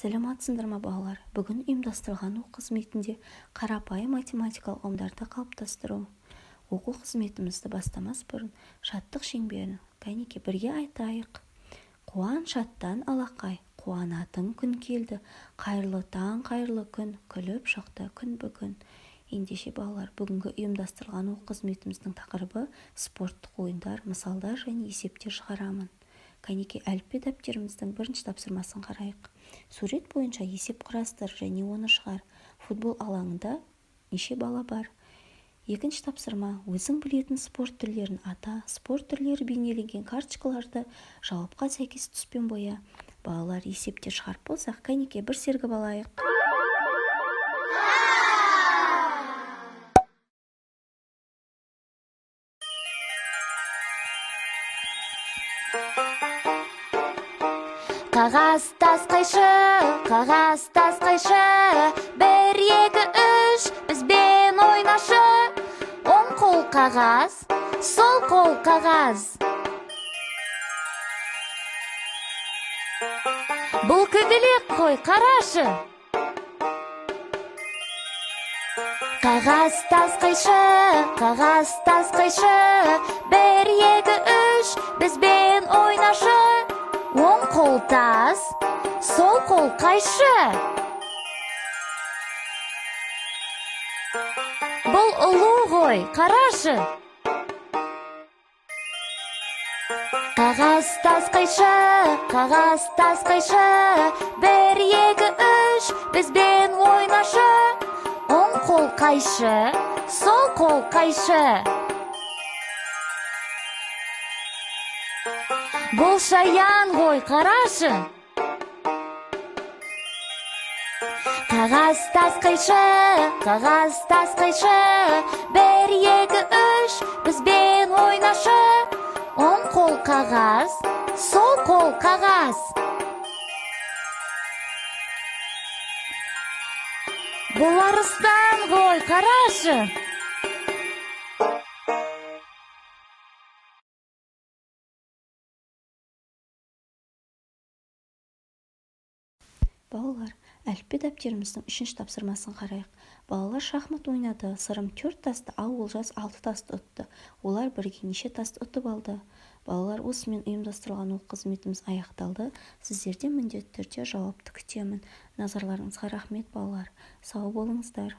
Сәлематсыңдар ма балалар? Бүгін ұйымдастырылған оқу қызметінде қарапайым математикалық ұғымдарды қалыптастыру. Оқу қызметімізді бастамас бұрын шаттық шеңберін кәнеке бірге айтайық. Қуан шаттан алақай, қуанатын күн келді. Қайырлы таң, қайырлы күн, күліп шықты күн бүгін. Ендеше балалар, бүгінгі ұйымдастырылған оқу қызметіміздің тақырыбы спорттық ойындар, мысалдар және есептер шығарамын. Кәнеке әліппе дәптеріміздің бірінші тапсырмасын қарайық. Сурет бойынша есеп құрастыр және оны шығар. Футбол алаңында неше бала бар? Екінші тапсырма, өзің білетін спорт түрлерін ата. Спорт түрлері бейнеленген карточкаларды жауапқа сәйкес түспен боя. Балалар есепте шығарып болсақ, кәнеке бір сергіп алайық. Қағаз тас қайшы, 1, 2, 3, бізбен ойнашы. Оң қол қағаз, сол қол қағаз. Бұл көбелек қой, қарашы. Қағаз тас қайшы, 1, 2, 3, бізбен ойнашы. Оң қол тас, сол қол қайшы. Бұл ұлу ғой, қарашы. Қағаз тас қайшы, 1, 2, 3, бізбен ойнашы. Оң қол қайшы, сол қол қайшы. Бұл шаян ғой, қарашы. Қағаз тас қайшы, 1, 2, 3, бізбен ойнашы. Оң қол қағаз, сол қол қағаз. Бұл арыстан ғой, қарашы. Балалар, әліппе дәптеріміздің 3-ші тапсырмасын қарайық. Балалар шахмат ойнады. Сырым 4 тасты, ал Олжас 6 тасты ұтты. Олар бірге неше тасты ұтып алды? Балалар, осымен ұйымдастырылған оқу қызметіміз аяқталды. Сіздерден міндетті түрде жауапты күтемін. Назарларыңызға рахмет балалар. Сау болыңыздар.